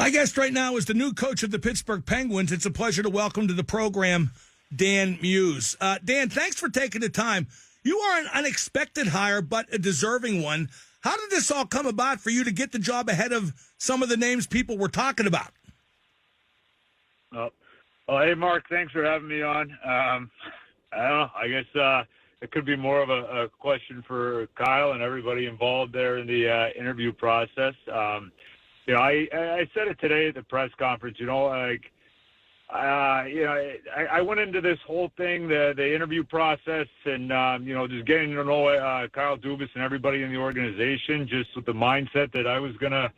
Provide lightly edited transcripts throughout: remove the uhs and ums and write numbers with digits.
My guest right now is the new coach of the Pittsburgh Penguins. It's a pleasure to welcome to the program Dan Muse. Dan, thanks for taking the time. You are an unexpected hire, but a deserving one. How did this all come about for you to get the job ahead of some of the names people were talking about? Well, hey, Mark, thanks for having me on. I don't know. I guess it could be more of a question for Kyle and everybody involved there in the interview process. I said it today at the press conference. I went into this whole thing, the interview process, and just getting to know Kyle Dubas and everybody in the organization, just with the mindset that I was gonna,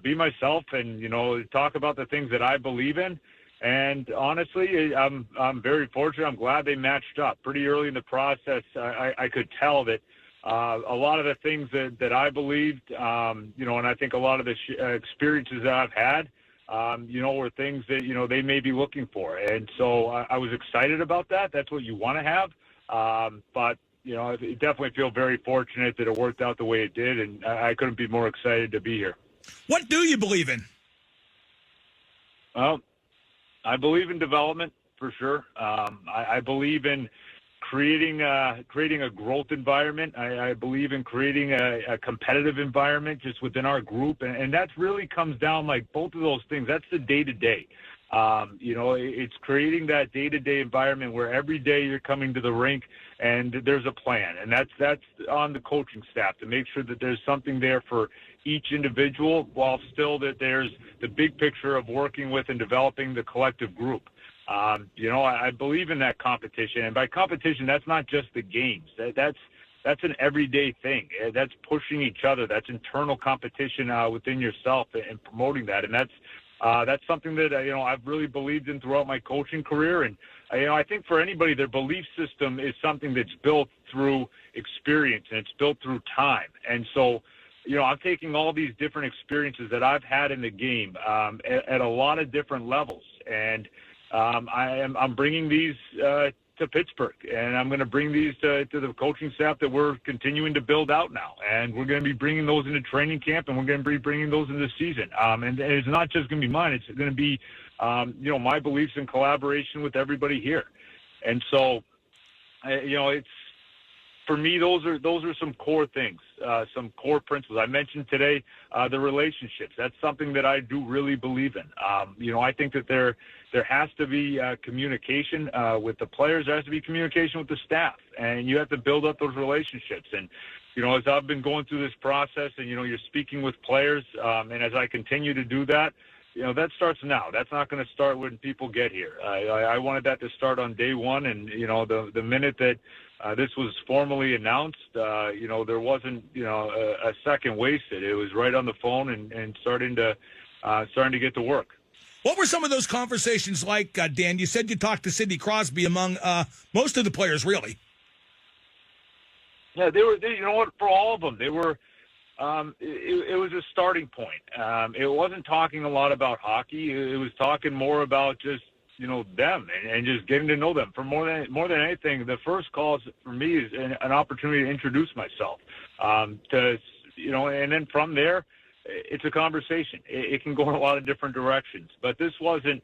be myself and talk about the things that I believe in. And honestly, I'm very fortunate. I'm glad they matched up pretty early in the process. I could tell that a lot of the things that I believed, and I think a lot of the experiences that I've had, were things that, they may be looking for. And so I was excited about that. That's what you want to have. But I definitely feel very fortunate that it worked out the way it did, and I couldn't be more excited to be here. What do you believe in? Well, I believe in development for sure. I believe in creating a growth environment. I believe in creating a competitive environment just within our group, and that really comes down like both of those things. That's the day-to-day. It's creating that day-to-day environment where every day you're coming to the rink and there's a plan, and that's on the coaching staff to make sure that there's something there for each individual, while still that there's the big picture of working with and developing the collective group. I believe in that competition, and by competition, that's not just the games. That's an everyday thing. That's pushing each other. That's internal competition within yourself and promoting that, and that's something that I've really believed in throughout my coaching career. And I think for anybody, their belief system is something that's built through experience and it's built through time. And so, I'm taking all these different experiences that I've had in the game at a lot of different levels, and I'm bringing these to Pittsburgh, and I'm going to bring these to the coaching staff that we're continuing to build out now, and we're going to be bringing those into training camp, and we're going to be bringing those into the season. And it's not just going to be mine; it's going to be, my beliefs in collaboration with everybody here. And so, it's for me, those are some core things, some core principles. I mentioned today the relationships. That's something that I do really believe in. I think that there has to be communication with the players. There has to be communication with the staff, and you have to build up those relationships. And as I've been going through this process, and you're speaking with players, and as I continue to do that, that starts now. That's not going to start when people get here. I wanted that to start on day one, and the minute that this was formally announced, there wasn't a second wasted. It was right on the phone and starting to get to work. What were some of those conversations like, Dan? You said you talked to Sidney Crosby among most of the players, really. Yeah, they for all of them, they were. It was a starting point. It wasn't talking a lot about hockey. It was talking more about just them and just getting to know them. For more than anything, the first calls for me is an opportunity to introduce myself. And then from there, it's a conversation. It can go in a lot of different directions. But this wasn't,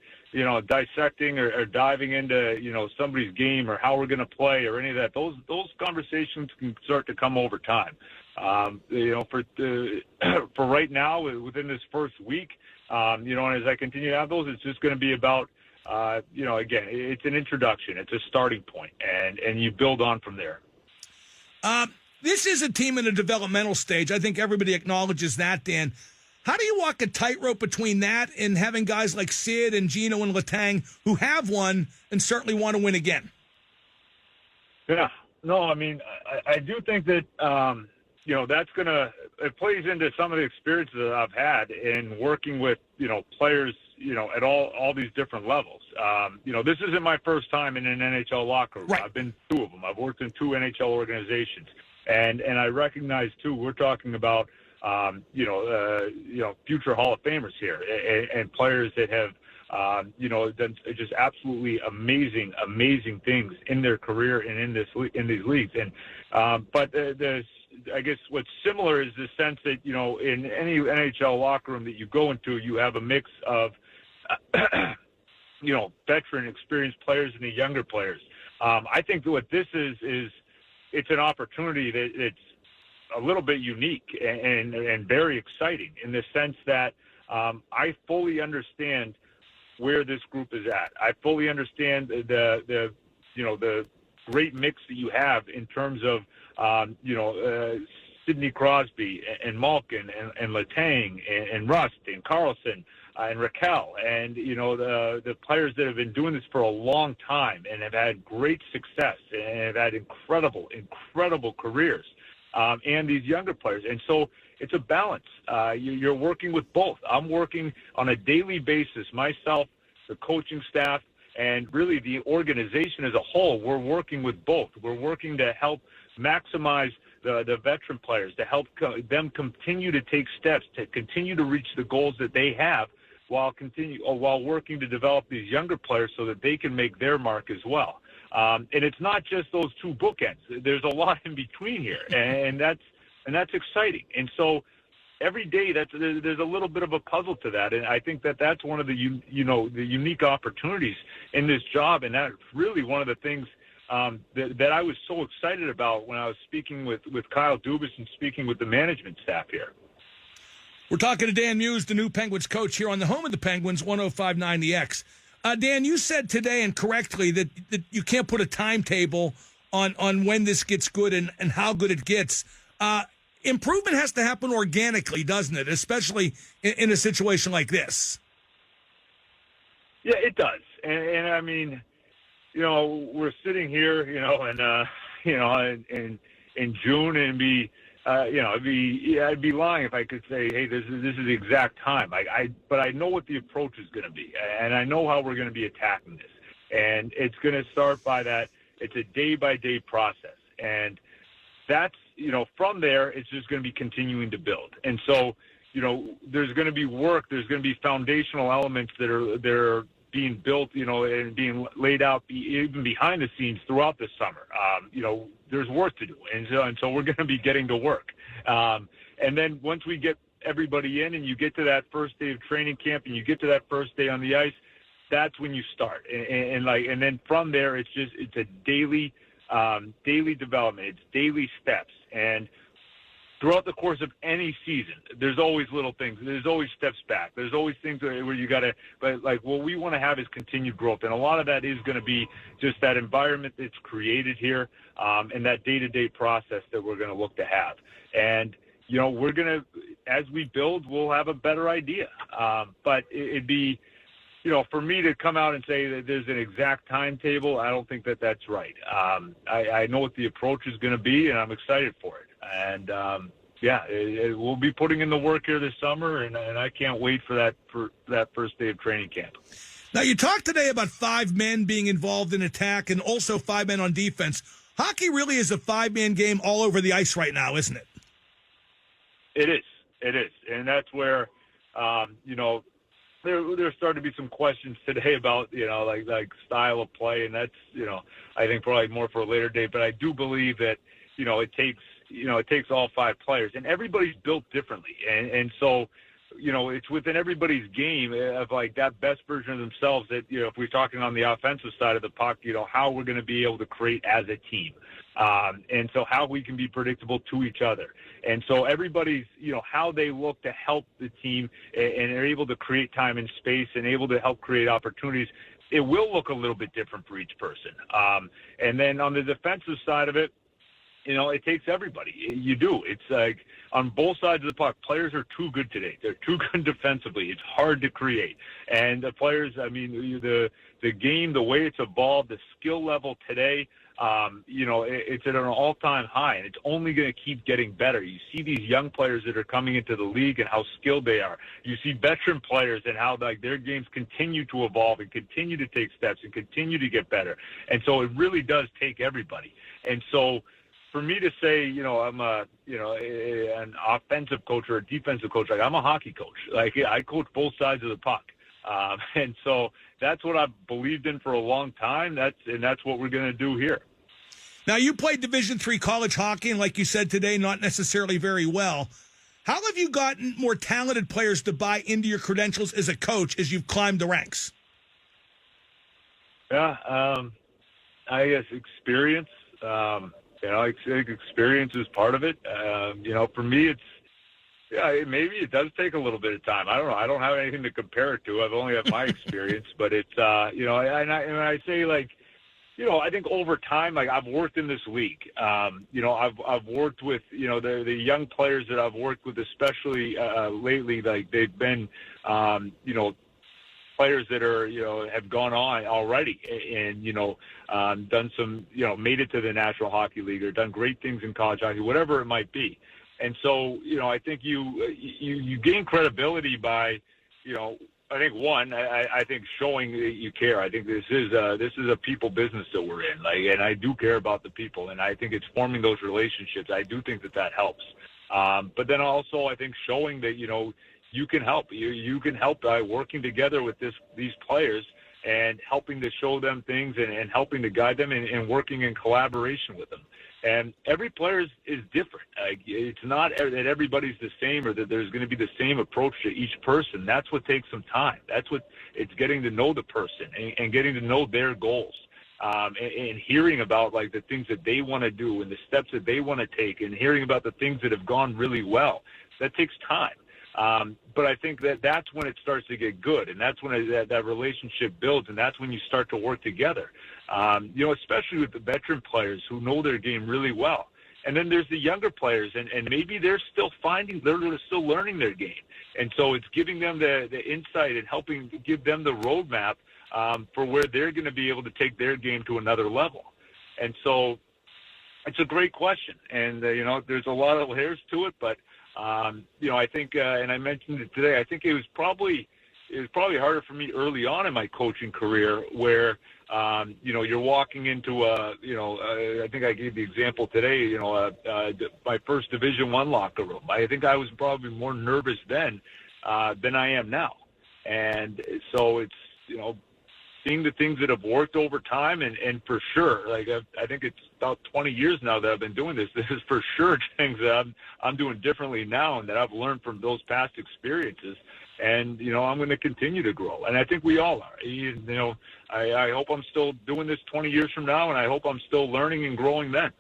dissecting or diving into, somebody's game or how we're going to play or any of that. Those conversations can start to come over time. For right now, within this first week, and as I continue to have those, it's just going to be about, again, it's an introduction. It's a starting point, and you build on from there. This is a team in a developmental stage. I think everybody acknowledges that, Dan. How do you walk a tightrope between that and having guys like Sid and Gino and Letang who have won and certainly want to win again? Yeah. No, I mean, I do think that, it plays into some of the experiences that I've had in working with, players, at all these different levels. This isn't my first time in an NHL locker room. Right. I've been two of them. I've worked in two NHL organizations. And I recognize, too, we're talking about, future Hall of Famers here and players that have, done just absolutely amazing things in their career and in these leagues. And, but I guess what's similar is the sense that, in any NHL locker room that you go into, you have a mix of, veteran, experienced players and the younger players. I think that what this is it's an opportunity that it's a little bit unique and very exciting in the sense that I fully understand where this group is at. I fully understand the great mix that you have in terms of Sidney Crosby and Malkin and Letang and Rust and Carlson and Raquel and the players that have been doing this for a long time and have had great success and have had incredible careers, and these younger players. And so it's a balance. You're working with both. I'm working on a daily basis, myself, the coaching staff, and really the organization as a whole. We're working with both. We're working to help maximize the veteran players, to help them continue to take steps, to continue to reach the goals that they have, while working to develop these younger players so that they can make their mark as well. And it's not just those two bookends. There's a lot in between here, and that's exciting. And so every day there's a little bit of a puzzle to that, and I think that's one of the unique opportunities in this job, and that's really one of the things that I was so excited about when I was speaking with Kyle Dubas and speaking with the management staff here. We're talking to Dan Muse, the new Penguins coach here on the home of the Penguins, 105.9 The X. Dan, you said today, and correctly, that you can't put a timetable on when this gets good and how good it gets. Improvement has to happen organically, doesn't it? Especially in a situation like this. Yeah, it does. And I mean, we're sitting here, in June, and I'd be lying if I could say, hey, this is the exact time. But I know what the approach is going to be, and I know how we're going to be attacking this. And it's going to start by that. It's a day-by-day process. And that's, from there, it's just going to be continuing to build. And so, there's going to be work. There's going to be foundational elements that are being built, and being laid out even behind the scenes throughout the summer. There's work to do. And so we're going to be getting to work. And then once we get everybody in and you get to that first day of training camp and you get to that first day on the ice, that's when you start. And then from there, it's a daily development. It's daily steps. And throughout the course of any season, there's always little things. There's always steps back. There's always things where you got to, but what we want to have is continued growth. And a lot of that is going to be just that environment that's created here, and that day-to-day process that we're going to look to have. And, we're going to, as we build, we'll have a better idea. But it'd be, for me to come out and say that there's an exact timetable, I don't think that that's right. I know what the approach is going to be, and I'm excited for it. And we'll be putting in the work here this summer, and I can't wait for that first day of training camp. Now, you talked today about 5 men being involved in attack and also 5 men on defense. Hockey really is a 5-man game all over the ice right now, isn't it? It is, and that's where there's starting to be some questions today about like style of play, and that's I think probably more for a later date. But I do believe that it takes all 5 players, and everybody's built differently, and so it's within everybody's game of like that best version of themselves that if we're talking on the offensive side of the puck, how we're going to be able to create as a team, and so how we can be predictable to each other. And so everybody's, how they look to help the team and are able to create time and space and able to help create opportunities, it will look a little bit different for each person. And then on the defensive side of it, it takes everybody. You do. It's like on both sides of the puck, players are too good today. They're too good defensively. It's hard to create. And the players, the game, the way it's evolved, the skill level today, it's at an all-time high, and it's only going to keep getting better. You see these young players that are coming into the league and how skilled they are. You see veteran players and how their games continue to evolve and continue to take steps and continue to get better. And so it really does take everybody. And so for me to say, I'm an offensive coach or a defensive coach, I'm a hockey coach. I coach both sides of the puck. And so that's what I've believed in for a long time. That's what we're going to do here. Now, you played Division III college hockey, and like you said today, not necessarily very well. How have you gotten more talented players to buy into your credentials as a coach as you've climbed the ranks? Yeah, I guess experience. I think experience is part of it. For me, maybe it does take a little bit of time. I don't know. I don't have anything to compare it to. I've only had my experience, but it's and I say I think over time, I've worked in this league. I've worked with the young players that I've worked with, especially lately. Like they've been players that are have gone on already and done some made it to the National Hockey League or done great things in college hockey, whatever it might be. And so I think you gain credibility by I think I think showing that you care. I think this is a people business that we're in, and I do care about the people, and I think it's forming those relationships. I do think that helps. But then also I think showing that you can help. You can help by working together with these players and helping to show them things and helping to guide them and working in collaboration with them. And every player is different. It's not that everybody's the same or that there's going to be the same approach to each person. That's what takes some time. It's getting to know the person and getting to know their goals and hearing about the things that they want to do and the steps that they want to take and hearing about the things that have gone really well. That takes time. But I think that's when it starts to get good, and that's when that relationship builds, and that's when you start to work together. Especially with the veteran players who know their game really well. And then there's the younger players, and maybe they're still learning their game. And so it's giving them the insight and helping give them the roadmap for where they're going to be able to take their game to another level. And so it's a great question. And, there's a lot of layers to it, but I think, and I mentioned it today, I think it was probably harder for me early on in my coaching career where, you're walking into I think I gave the example today, my first Division I locker room. I think I was probably more nervous then than I am now. And so it's, seeing the things that have worked over time and for sure, I think it's about 20 years now that I've been doing this. This is for sure things that I'm doing differently now and that I've learned from those past experiences. And, I'm going to continue to grow. And I think we all are. I hope I'm still doing this 20 years from now, and I hope I'm still learning and growing then.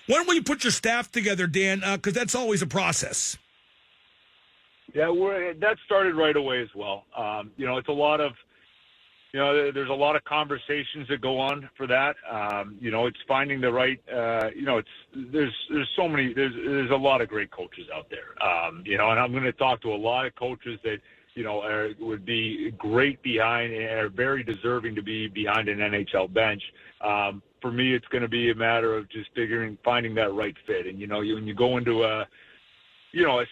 When will you put your staff together, Dan? Because that's always a process. Yeah, that started right away as well. It's a lot of, there's a lot of conversations that go on for that. It's finding the right, there's so many, there's a lot of great coaches out there. And I'm going to talk to a lot of coaches that, would be great behind and are very deserving to be behind an NHL bench. For me, it's going to be a matter of just finding that right fit. And, when you go into a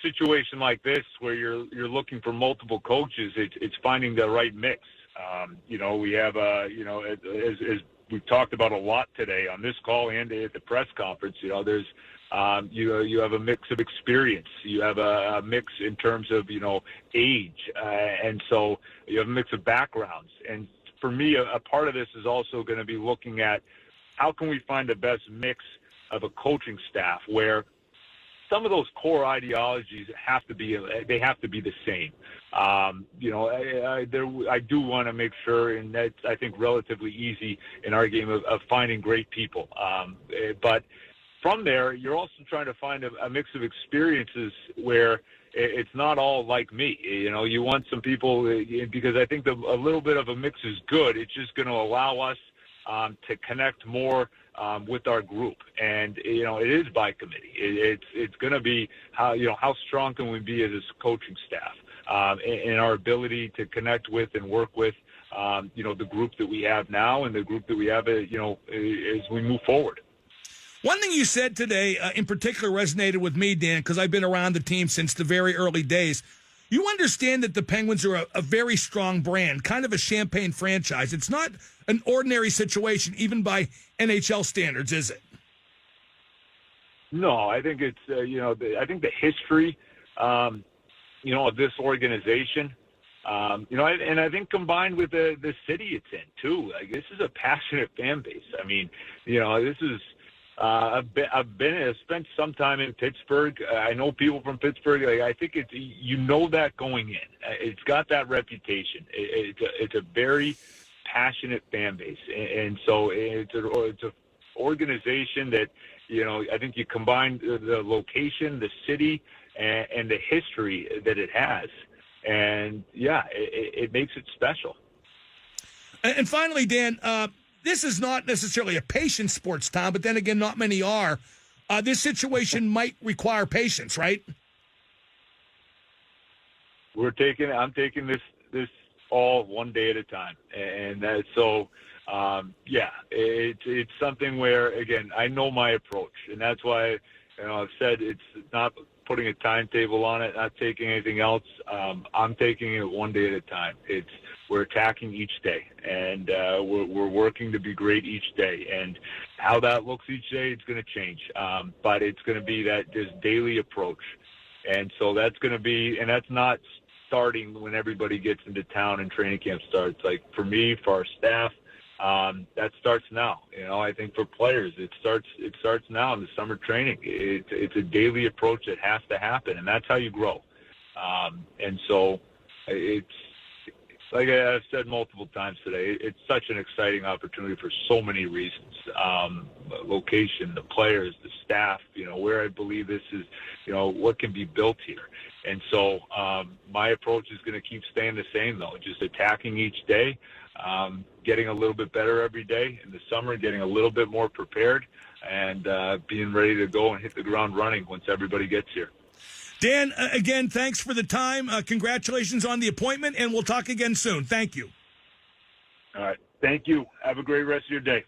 situation like this where you're looking for multiple coaches, it's finding the right mix. We have, as we've talked about a lot today on this call and at the press conference, there's, you have a mix of experience. You have a mix in terms of, age. And so you have a mix of backgrounds. And for me, a part of this is also going to be looking at how can we find the best mix of a coaching staff where some of those core ideologies have to be the same. I do want to make sure, and that's, I think, relatively easy in our game of finding great people. But from there, you're also trying to find a mix of experiences where it's not all like me. You want some people, because I think a little bit of a mix is good. It's just going to allow us to connect more with our group, and it is by committee. It's going to be how strong can we be as a coaching staff, and our ability to connect with and work with the group that we have now and the group that we have as we move forward. One thing you said today in particular resonated with me, Dan, because I've been around the team since the very early days. You understand that the Penguins are a very strong brand, kind of a champagne franchise. It's not an ordinary situation, even by NHL standards, is it? No, I think it's, I think the history, of this organization, and I think combined with the city it's in, too. This is a passionate fan base. I mean, this is, I've spent some time in Pittsburgh. I know people from Pittsburgh. I think it's, that going in. It's got that reputation. It's a very passionate fan base, and so it's a organization that, I think you combine the location, the city, and the history that it has, and it makes it special. And finally, Dan, this is not necessarily a patient sports town, but then again, not many are. This situation might require patience, right? I'm taking this all one day at a time, and so. It's something where, again, I know my approach, and that's why, I've said it's not putting a timetable on it, not taking anything else. I'm taking it one day at a time. We're attacking each day, and we're working to be great each day. And how that looks each day, it's going to change. But it's going to be this daily approach. And so that's going to be, and that's not starting when everybody gets into town and training camp starts. Like for me, for our staff, that starts now. I think for players, it starts now in the summer training. It's a daily approach that has to happen, and that's how you grow. And so it's like I've said multiple times today, it's such an exciting opportunity for so many reasons. Location, the players, the staff, where I believe this is, what can be built here. And so my approach is going to keep staying the same, though, just attacking each day, getting a little bit better every day in the summer, getting a little bit more prepared, and being ready to go and hit the ground running once everybody gets here. Dan, again, thanks for the time. Congratulations on the appointment, and we'll talk again soon. Thank you. All right. Thank you. Have a great rest of your day.